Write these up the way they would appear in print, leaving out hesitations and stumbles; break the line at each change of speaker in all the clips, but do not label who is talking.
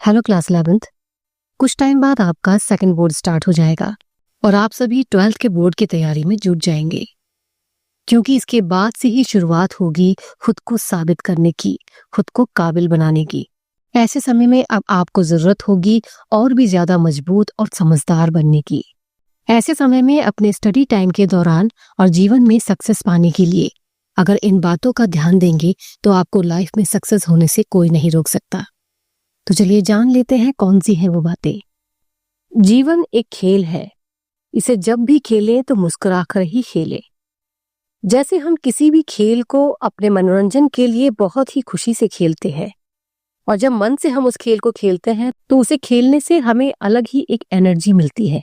Hello class 11th। कुछ time बाद आपका सेकंड बोर्ड स्टार्ट हो जाएगा और आप सभी 12th के बोर्ड की तैयारी में जुट जाएंगे, क्योंकि इसके बाद से ही शुरुआत होगी खुद को साबित करने की, खुद को काबिल बनाने की। ऐसे समय में अब आपको जरूरत होगी और भी ज्यादा मजबूत और समझदार बनने की। ऐसे समय में अपने स्टडी टाइम के दौरान और जीवन में सक्सेस पाने के लिए अगर इन बातों का ध्यान देंगे तो आपको लाइफ में सक्सेस होने से कोई नहीं रोक सकता। तो चलिए जान लेते हैं कौन सी है वो बातें। जीवन एक खेल है, इसे जब भी खेलें तो मुस्कुराकर ही खेलें। जैसे हम किसी भी खेल को अपने मनोरंजन के लिए बहुत ही खुशी से खेलते हैं और जब मन से हम उस खेल को खेलते हैं तो उसे खेलने से हमें अलग ही एक एनर्जी मिलती है।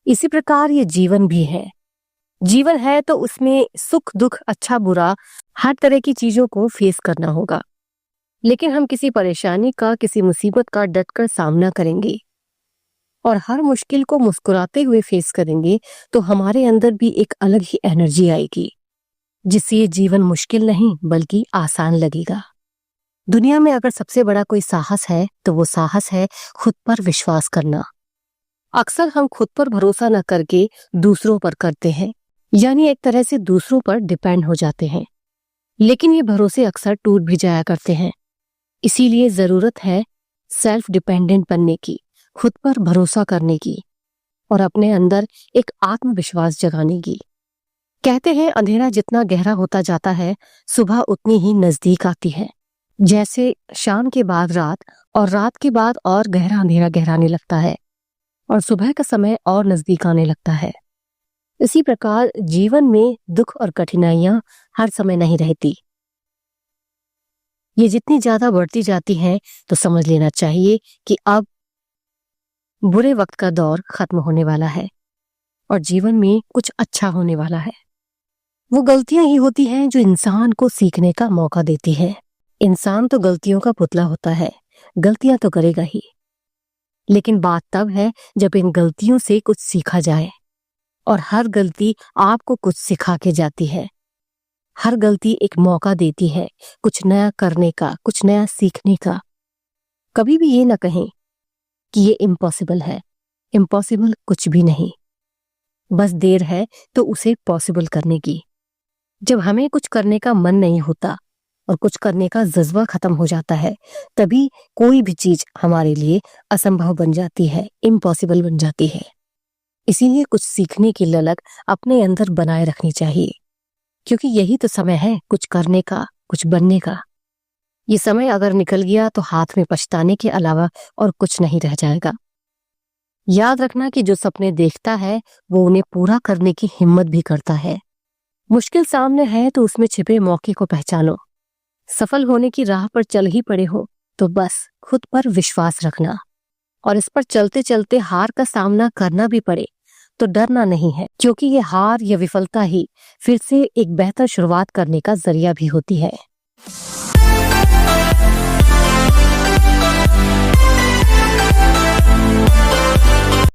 इसी प्रकार ये जीवन भी है। जीवन है तो उसमें सुख दुख अच्छा बुरा हर तरह की चीजों को फेस करना होगा, लेकिन हम किसी परेशानी का, किसी मुसीबत का डटकर सामना करेंगे और हर मुश्किल को मुस्कुराते हुए फेस करेंगे तो हमारे अंदर भी एक अलग ही एनर्जी आएगी, जिससे ये जीवन मुश्किल नहीं बल्कि आसान लगेगा। दुनिया में अगर सबसे बड़ा कोई साहस है तो वो साहस है खुद पर विश्वास करना। अक्सर हम खुद पर भरोसा न करके दूसरों पर करते हैं, यानी एक तरह से दूसरों पर डिपेंड हो जाते हैं, लेकिन ये भरोसे अक्सर टूट भी जाया करते हैं। इसीलिए जरूरत है सेल्फ डिपेंडेंट बनने की, खुद पर भरोसा करने की और अपने अंदर एक आत्मविश्वास जगाने की। कहते हैं अंधेरा जितना गहरा होता जाता है सुबह उतनी ही नजदीक आती है। जैसे शाम के बाद रात और रात के बाद और गहरा अंधेरा गहराने लगता है और सुबह का समय और नजदीक आने लगता है। इसी प्रकार जीवन में दुख और कठिनाइयां हर समय नहीं रहती। ये जितनी ज्यादा बढ़ती जाती हैं तो समझ लेना चाहिए कि अब बुरे वक्त का दौर खत्म होने वाला है और जीवन में कुछ अच्छा होने वाला है। वो गलतियां ही होती हैं जो इंसान को सीखने का मौका देती है। इंसान तो गलतियों का पुतला होता है, गलतियां तो करेगा ही, लेकिन बात तब है जब इन गलतियों से कुछ सीखा जाए और हर गलती आपको कुछ सिखा के जाती है। हर गलती एक मौका देती है कुछ नया करने का, कुछ नया सीखने का। कभी भी ये ना कहें कि ये इम्पॉसिबल है। इम्पॉसिबल कुछ भी नहीं, बस देर है तो उसे पॉसिबल करने की। जब हमें कुछ करने का मन नहीं होता और कुछ करने का जज्बा खत्म हो जाता है, तभी कोई भी चीज हमारे लिए असंभव बन जाती है, इम्पॉसिबल बन जाती है। इसीलिए कुछ सीखने की ललक अपने अंदर बनाए रखनी चाहिए, क्योंकि यही तो समय है कुछ करने का, कुछ बनने का। ये समय अगर निकल गया तो हाथ में पछताने के अलावा और कुछ नहीं रह जाएगा। याद रखना कि जो सपने देखता है वो उन्हें पूरा करने की हिम्मत भी करता है। मुश्किल सामने है तो उसमें छिपे मौके को पहचानो। सफल होने की राह पर चल ही पड़े हो तो बस खुद पर विश्वास रखना, और इस पर चलते चलते हार का सामना करना भी पड़े तो डरना नहीं है, क्योंकि ये हार या विफलता ही फिर से एक बेहतर शुरुआत करने का जरिया भी होती है।